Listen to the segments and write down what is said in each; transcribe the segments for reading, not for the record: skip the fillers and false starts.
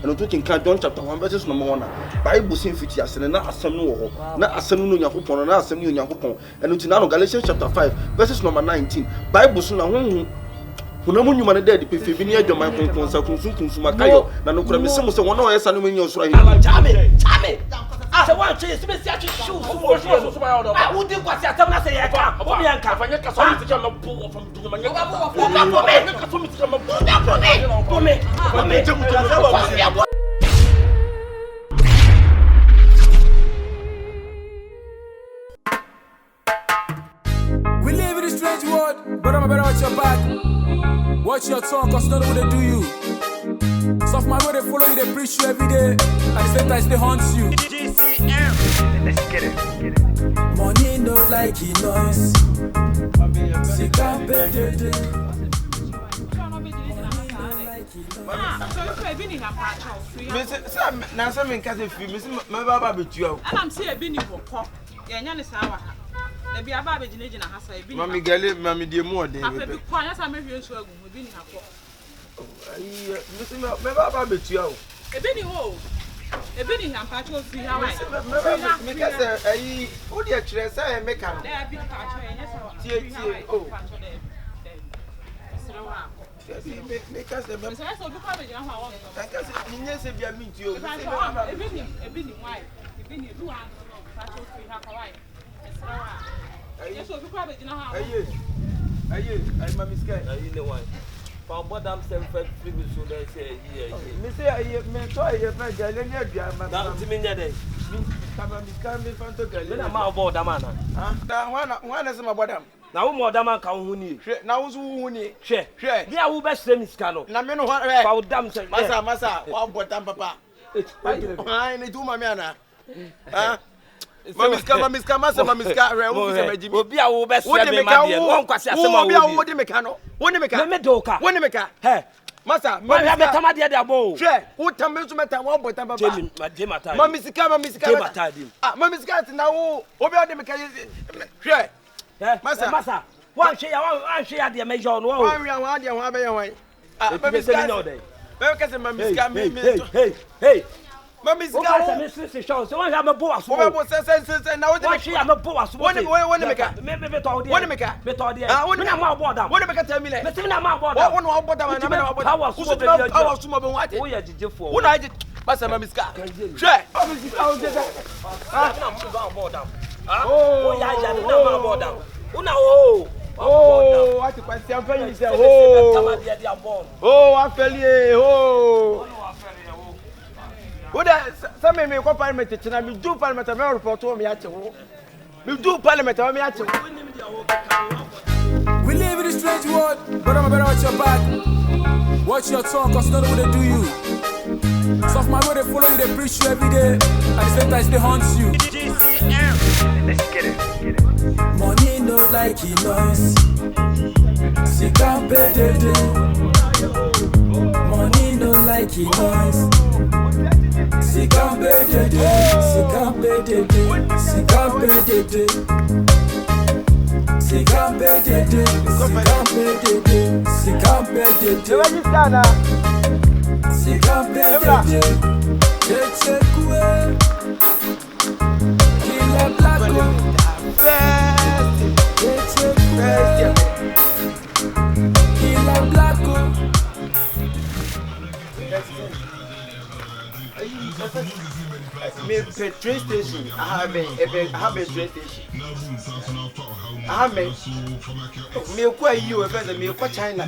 and to think John chapter 1 verses number 1 Bible sin fiti asene na asem no ho na asem no Nyankopon na asem no Nyankopon and to now Galatians chapter 5 verses number 19 Bible so na ho Unamu nyuma na dead pe febi ni adwaman konkon sa kunsun akayo na no kura me semo se wono oyesa no menyi osoro ayi chame se wan che se be si achi shoes so ba yodo ah wudi kwasi atam na se ye ka obi yanka afanye ka so mi tike ma bu from do ma nyaka ka so mi tike ma bu me we live in a strange world, but I'm better watch your back. Watch your tongue, cause none of what they do you. Soft my way, they follow you, they preach you every day. At the same time, they haunt you. GCM. Let's get it. Money no like he noise. Sika Dede. So if I've been in a patch of now some can say Miss Mababa with you. And I'm saying I've been in a Yan is our. There be a baby in a house. Mammy Galley, Mammy dear more day. I've been quiet. I'm maybe so we've been in a Miss Mababa with you. A Benny Hole. A Benny and patch of 3 hours. Because I would actually say I make a there have been a patch of because the because yes, if you meet you, a Benny white. A Benny blue and patch of 3 hours. Yes, so probably you know how I Mammy Sky, I know why. For Madame 75 figures, so they say, Mister, I may try your friend, I that's the minute. Come on, come in front of Then I'm about the man. One is my bottom. Now, more than I can win. Now, who need Share. They are who best them is canoe. Now, men what I damn Massa, one bottom, papa. I need to my manner. Mammy will be our best Massa, my Tamadi Abo. Share, who tell me to matter one bottom, Mammy Sika, now, over the mechanism. Share, Massa, one share the major one. Hey. Mammy Sika, so I have a boss. Now, she am a boss. What make oh, what question for you? Oh, I fell here. Some may go parliament and we do parliament and report to me at home. We do parliament and me at home. We live in a strange world, but I'm better watch your back. Watch your tongue, cause none of what they do you. Soft my way, they follow you, they preach you every day. At the same time, they haunt you. Let's get it. Money no like he noise. Sika Dede. Money no like he noise. Sika Dede. Blacko. Me train station. I have a train station. I have me quite you a better me quite China.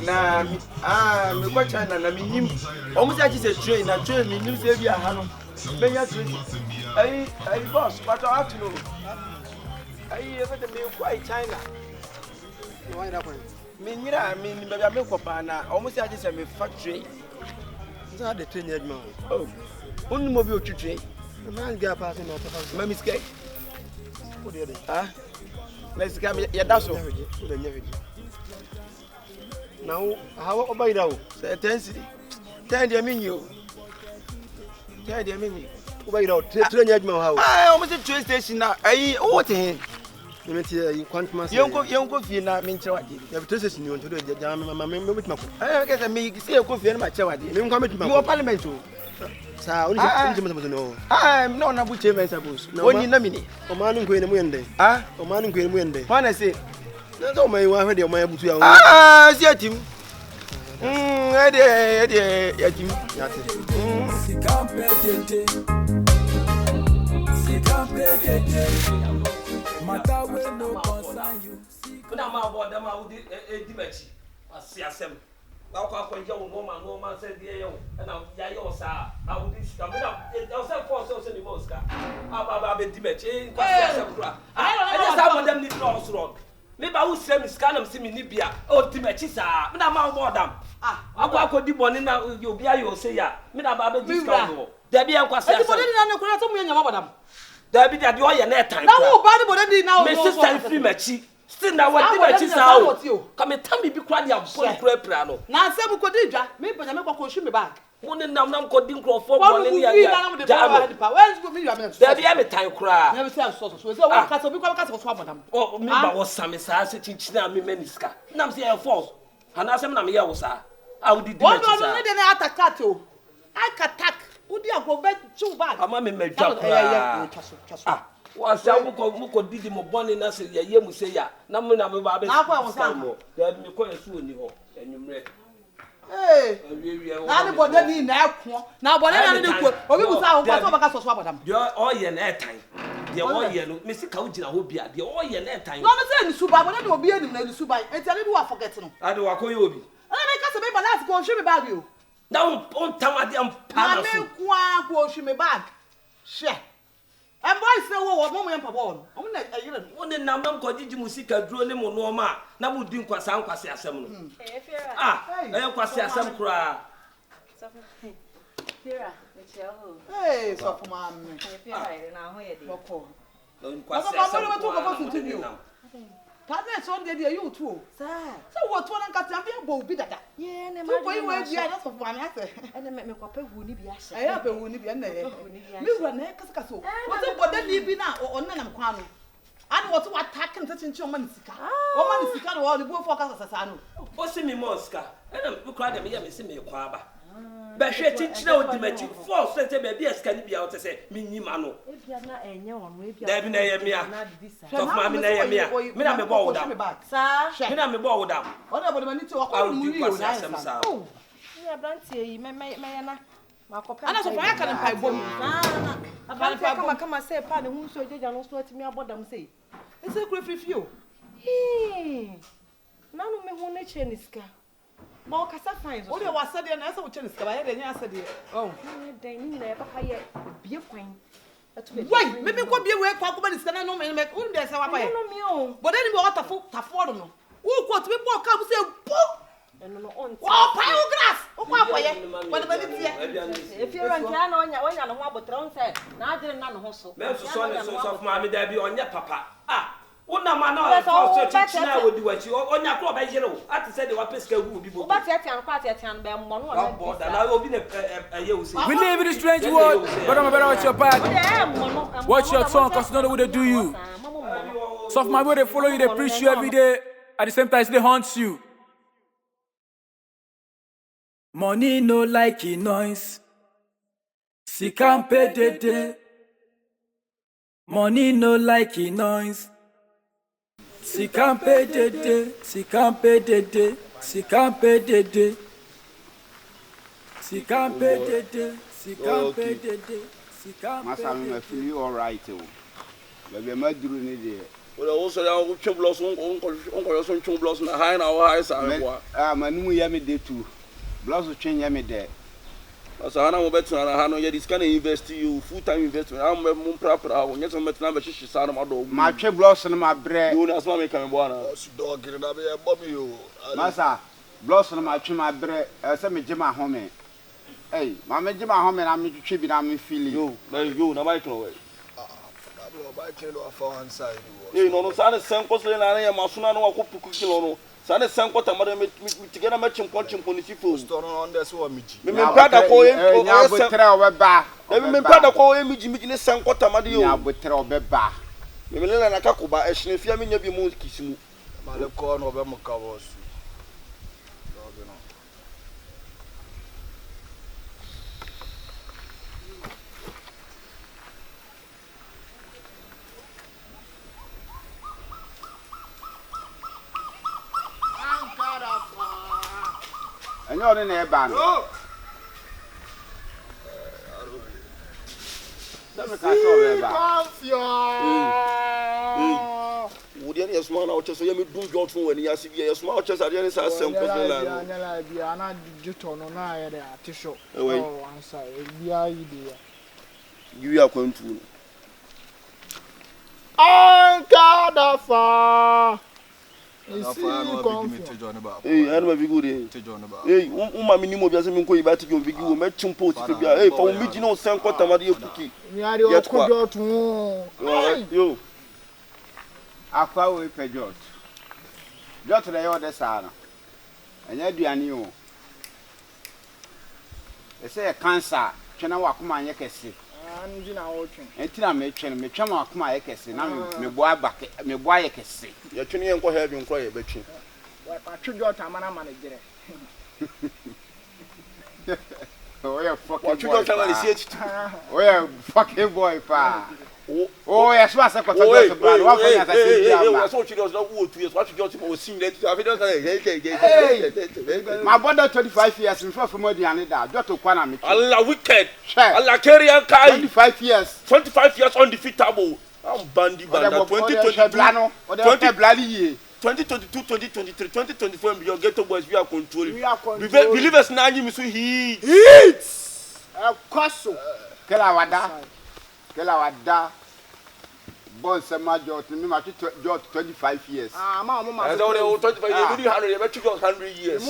Now, me quite China. I mean, him almost like it's a train. A train in New Zealand. I boss, but I have to know. I have me quite China. Why that one? Me, I mean, maybe I make up and almost like it's a factory. That's the train, man. Oh, only mobile to train. The man got passing out of Mammy Sky. What do you ah? Let's come here. That's all. Now, how about you now? Say, 10 menu. 10 menu. Wait out, train, man. I almost a train station now. I what him? You can't master. You go feel na me nkyerɛ wade. You have traces in you to do it. Mama, with my I say me say you go feel na kyerɛ wade. you come with You parliament o. Sa only no. No na bu chairman suppose. Onyi na me ni. O man nko ene mu yende. O man nko ene mu yende. Wanna say So my wa hwe de o man abutu ya. see atim. Ede yatim. Sika Dede. Sika Dede. Matter we no concern you. Kuna ma bo dem a wudi edi machi. Asiasem. Ba kwa kwa nje wo no man say die ye wo. Na ya ye wo sa. A wudi sika. Me na e say force say ni mo sika. Ba be di machi. Kwa asiasem kura. E just have them need laws wrong. Me ba wo sem sika na msi me ni bia. O di machi sa. Me na ma bo dam. Akwa di boni na obi ayo say ya. Me na ba be discount wo. Da bia kwa asiasem. Eti boni na ne kura to mu nyama bodam. Da bi da di o ye na time. Na wo ba ni boni na o. Me sister free machi. Still na what machi sa o. Come tell me bi kura dia boni kura pra no. Na se bu ko di dwa. Me panya me kwa hwe me bag. Mo ne nam ko di nkrofo boni ni ya. Where's go me you am. Da bi me time kura. Na be say so say wo kasa obi kwa kasa so abodam. Oh me ba wo same sa se chinchina me maniska. Nam say e force. Ana se me na me ye wo sa. A wo di machi sa. Wo no ne de na attack o. I can attack. Udi akọ bet chu bag. Ama me medwa kura. Was I muko didi mo boni na se ye mu se ya. Na me ba be. Na kwa won sa. Da me ko yesu oni ho. Enwumre. Na ni bode ni na ekwo. Na bode na ni ko. Obi bu sa ho kwa so baka so abodam. De o ye na etan. De o ye no me sika wo gina ho bia. De o ye na etan. No me say ni suba bode de obi anim na ni suba. Enti ani bi wa forget no. Ade wa ko ye obi. Ana me kasa me balance ko hwe me bag yo. Na on tamade am pa Na me kwa ko hwe me bag. She. And boys say wo mo yam pabon. Omo na ayire. Woni nam ko gigi musika duro ne mo no ma na mo di nkwasa nkwase asem no. Kwase asem kura. Fira, me chelo. So for ma me. Fira na ho ye de. Boko. Nkwase asem. Partner so dey you too. Sir. So what one nka tan bia bo bi dada. Yeah, ne ma. So boy we bia na so for me ase. Ene me kwape hu ni bia hye. Pe hu ni bia na ye. Me wura na kasa so. What body ni bi na onna nam kwa no. Ani what attack nta chinchi o man sika. O man sika no o bu fo kasa sasa no. O si mi monska. Ena me kura dem ye me si me kwa ba. Ba hwe chinchina o di machi. Force sente be bia sika ni bia o te se me nyima no. E bia na enye won we bia. Da bi na ye mia. So ma me na ye mia. Me na me bo wo dam. Sa. Me na me bo wo dam. O da body mani ti o ko mu wi o na sa. Oh. Ya brantie yi me na. Ana so fa ya kan pai bom. Na. Abante kama say pa ne hu so jeja no so atimi abodam say. E say kure fifi o. Na no me hu na che ni sika. Ma o kasa fine so. O de wa sade na esa wo che ni sika ba ye de nya sade. Oh. Ni de ni na papa ye bie kwan. Why? Me ko bie we kwa ko ba ni sika na no me o de se wa pa ye. No me o. But then me o tafo no. Wo ko to me bo ka bu say bo. No on. Oh, pay grass. O kwa boye. What ba ni tie. If you run can onya no ho abotra on say na adire na no ho so. Me so ma me da bi onya papa. Una ma na for so chichina wodi wachi onya kro ba yire wo ati say de wa pesika gu bi bo. O ba tiatian kwa tiatian be mo no wa boda na obi na aye wo say. We live in a strange world, but I'm better watch your back. Watch your tongue, cause you know what they do you. So if my way they follow you, they preach you every day. At the same time, they haunt you. Money no like noise. Sika Dede. Money no like noise. Sika Dede. Sika Dede. Sika Dede. Sika Dede. Sika Dede. Sika. Masa me feel all right o. Bebe ma duru ni de. Well, also I will chum blows on chum blows na high na high sa me. Manu ya me de tu. Blows twen ya me de. Asa hana mo betu na ha no ye this kind invest you full time investment. Am mo prapra wo nyesa metna be hihye sa na do. Ma twe blows no ma bre. You na asma me kan bo na. Su dog na be e bomi yo. Masa blows no ma twe ma bre. Se me gima home. Hey, ma me gima home na me twe bi na me feel you. You na bike no way. Ba kilo afa one side. No sana sen ko sele na ya masuna no ko puku kilo no. Sana sen ko tamare me tigena ma chimpon ni Shifo. Store on there so miji. Me pada ko em ko nya botre obeba. Me pada ko em miji ne sen ko tamade yo. Nya botre obeba. Me melela na kakoba ehne fia me nya bi mu kisimu. Male ko no be mo ka boss. And you're in a band. Would any small out so you do go through when you see a small chest at the other side? You are going to Hey, I'm be good. Hey, my minimum doesn't go back to your video. Met some post to be a for me, no same quarter of the cookie. You I call with a jot. Jot to the other side. And I do a new. They say a cancer. China walk my yakesi. And I make me chama my yakesi. Now, me boy back, me boy yakesi. You're tuning and go ahead and cry a bitch. I should go to Amana manager. Oh, yeah, fucking what you got to see it? Oh, yeah, fucking boy, pa. Oh, yes, what's a quarter of blood? What you does not wood to us? What you got to see that my brother 25 years in front of more than that. Just to Quanam. Allah wicked. Allah carry and 25 years. 25 years undefeatable. I'm bandy band. 2022, 2023, 2024, your ghetto boys, we are controlling. Believe us, Nani, Miss Heat. A castle. Kelawada. Bon, some major to me, 25 years. Mamma, I don't 25 years, but you got 100 years.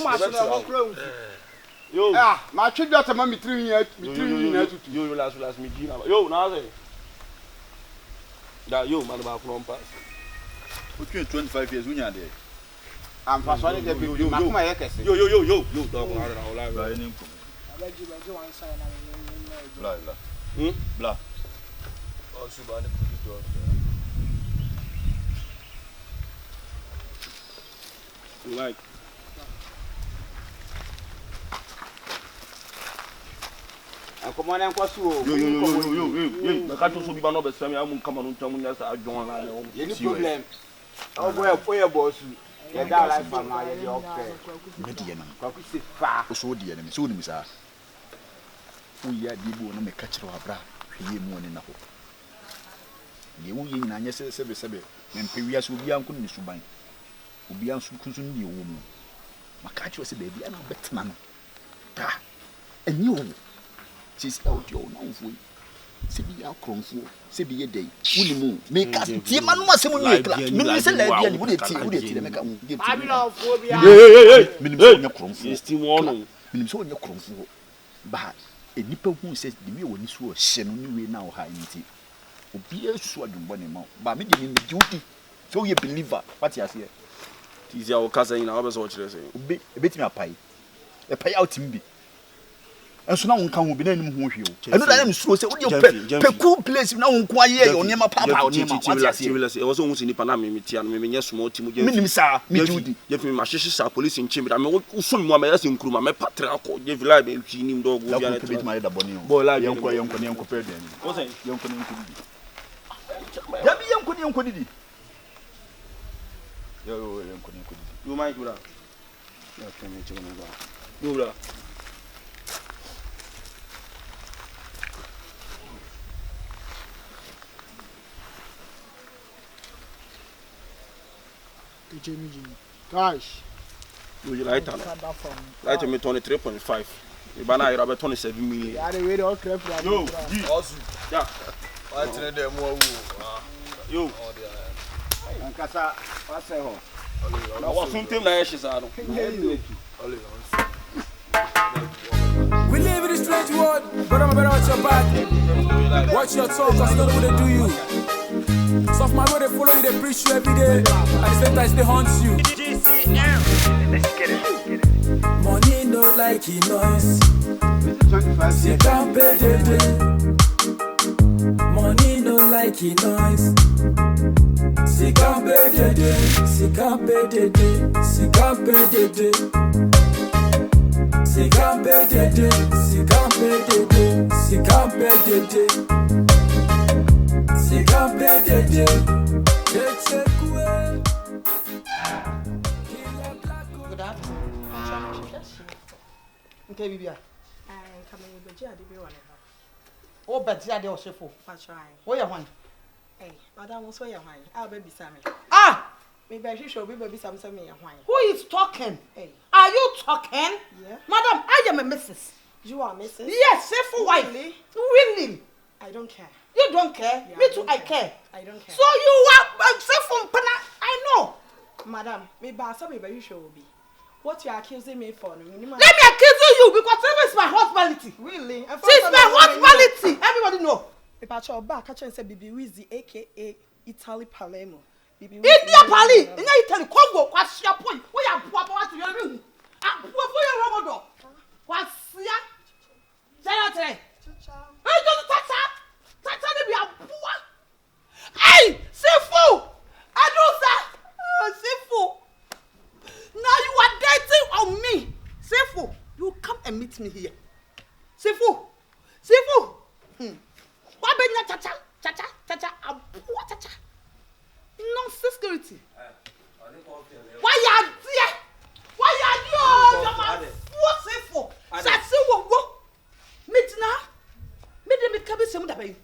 Yo, my children are mommy 3 years. You last me, yo, now. That you, man, about from pass. Between 25 years, we are there. I'm persuaded that you my yakesi. Yo, dog, I don't know, Blah. Oh, Subani put it on. Like. Come on and cross you. Yo. The cat also be one of the same. I'm coming on to me as I don't know. Any problem? Oh, well, for your boss. Yeah, that life for my Mediana. Cocky far. So, dear, and so, Miss R. We are the one to make catch our bra. He won in a hope. You will yin and yes, and Perias will be uncle Miss Subine. Will be uncle Cousin, you woman. My catch was a baby and a better man. And you. She's out your novel. Sibi a cronfo, Sibi a day. William, make us Timan was a minister, and would it make a Minimum cronfo, still one, Minimum cronfo. But a nipper who says the real one is so shen now high in tea. Be a sword one more, but me in duty. So you believe what you say. Tis our cousin in our watch. A bit me a pie. A pie out in be. And so now we can be named who you. I know that I'm so say, what cool place now, quiet on your papa. It was almost in the Panama, and me, small team. Minister, me duty. Give me my sister, police in chamber. I'm some woman as in crew, my patron, give live and see him dog. My bonny boy, like young compared. Was it young couldn't you might do that. Do that. Gosh, you like that? Like to me 23.5. The banana is about 27 million. I read all crap. Yo, yeah. I tell them more. Yo, and Casa, what's a home? I was something like she's out. We live in a strange world, but I'm better watch your back. Watch your talk, cause nobody will do you. Some of my way they follow you, they preach you every day. And the same time they haunt you. Let's get it. Money no like he noise. Sika Dede. Money no like he noise. Sika Dede, Sika Dede, Sika Dede, Sika Dede, Sika Dede, Sika Dede, Kyekyeku. Good afternoon. Okay, Bibia. Come in, but you are the one. Oh, but you are the Shifo. What's right? Where you want? Hey, Madam, what's your wine? I'll be Sammy. Ah! Maybe I should be baby some wine. Who is talking? Hey. Are you talking? Yeah. Madam, I am a missus. You are Mrs. Yes, Shifo wife. Really? Really? I don't care. You don't care? Yeah, Me I too, don't I care. care. I don't care. So you are Shifo Mpana? I know. Madam, maybe you should be. What you are accusing me for? Let me accuse you because this is my husbandity. Really? She's my husbandity. Everybody know. If I back, I say Bibi Wizzy, aka Italy Palermo. India Pali, in Italy, Congo, what's your point? We are poor to your room. Ah, poor for your Romodo. What's ya? Say, I don't touch her. Touch her, we are poor. Hey, Shifo! I know that. Shifo. Now you are dating on me. Shifo, you come and meet me here. Shifo. What be your cha-cha? I'm poor cha-cha. No security. Why are you? You're my what's it for? That's what meet now. Me dem come be some that way. Me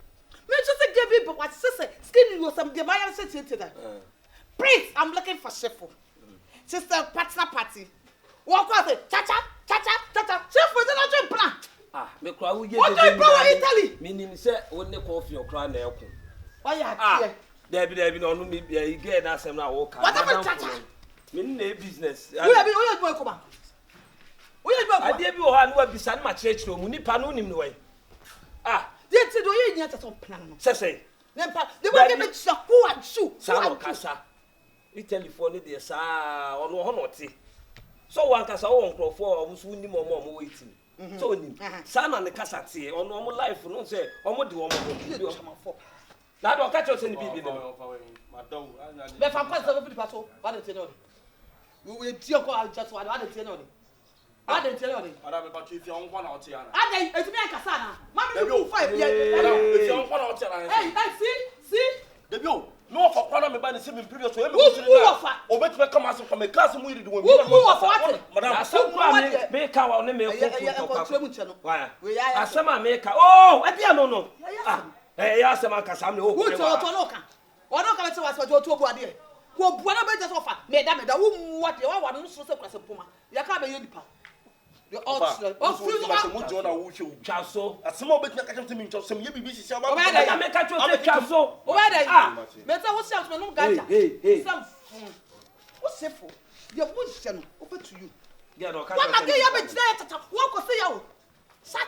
just give you but what sister skin you some the my say today. Please, I'm looking for Shifo. Sister partner party. Walk out cha-cha. Shifo is not your plan. Ah, me kwa wo ye what do you plan Italy? Meaning say won ne coffee or cry na ekun. Why are you? Debbie no no me you get that same na work. What about cha-cha? Me na business. Who you do come? Who you do? I dey bi o ha no bisa na ma chire mu nipa no nim no we. Ah, dey ti do ye nya ta so plan no. Say. Nempa, dey go get me who and shoe. Sa no kasa. I telephone dey sa ono ho no ti. So wan kasa wo nkrofo o so nim o mo waiting. So nim. Sa na ne kasa ti ono o life no say o mo de o mo. Na do catch us in the bibi no. Madam, be fa pass over the paso. What dey tell you? We ti ko just what dey tell you? What dey tell you? Madam, be patrol if you on na oti ana. Adai, etimi akasa na. Mama you 5 years. Madam, if you on na oti ana. Hey, see? Debio, no for kwana me ba ni se me previous so e me go to na. O bet me come as from me class mu iri di won. Who of what? Madam, asam me ka wa ne me ko. Why? Asama me ka. Oh, e bia no. Ah. Eh, ya asama ka sam ne o. Who to no kan. Ono ka me se was to bu ade. Ko bu na be just offer. Me da wo mu what wa no so se kwase poma. Ya ka be ye dipa. The outside. Oh, free mu jo na wo hwe twaso. Asama bet me ka cham me ncho sem ye bibi sisi aba. Ya me ka twaso. O ba dai. Ah. Me say wo se me no gacha. Hey. Sam. Wo se fo. Ye bu hye no. Over to you. Ya no ka. What ma ke ya be tira tata. Wo ko se ya wo. Sa.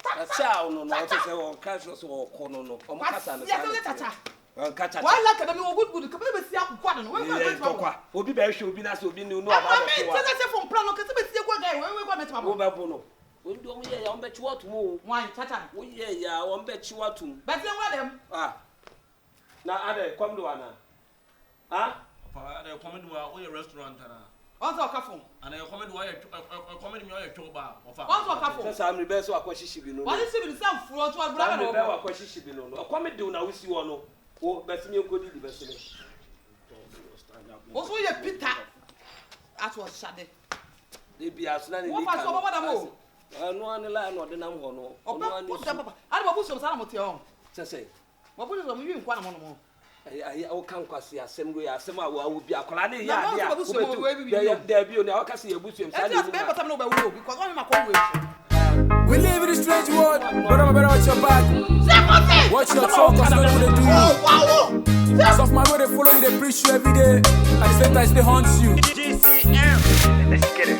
Acha no to say on cash so ko no. O mo kasa na. Ya to tata. Kacha. Wala ka me wo good ka be si akwa no. We kwa. Obi ba hwe obi na se obi ni no aba ba. Me tell say from plan no ka se be si ekwa guy. We go meet ma. Wo ba bo no. We do mo ye ya on be chiwa to mo. Why tata? Wo ye ya on be chiwa to. But then what them? Ah. Na ade come do ana. Ah? Pa ade come do a o restaurant ana. On so ka phone. Ana you come do a come me o ye choba. Ofa. On so ka phone. Say am be so akwashi bi no. What is it be some full to brother no. Be akwashi bi no. Come do na we si wo no. O betimi enkodi di besele. Oso ye Peter. At was shade. Dey bi asuna ni. What pass over what am o? No an la no de nam ho no. No an. Put them papa. Ari babu so sana mote on. Say. Babu so mo wi nkwa na mo no. Ai o kan kwase asem go ya asem a wo bi akola na ya dia. There be o na o ka se ye busuem sa ni. Be better no be wo because one ma call we. We live in a strange world, but I'm better watch your back. Watch your talk, cause I know what they do. Wow. Some of my way they follow you, they preach you every day. At the same time, they haunt you. GCM. Let's get it.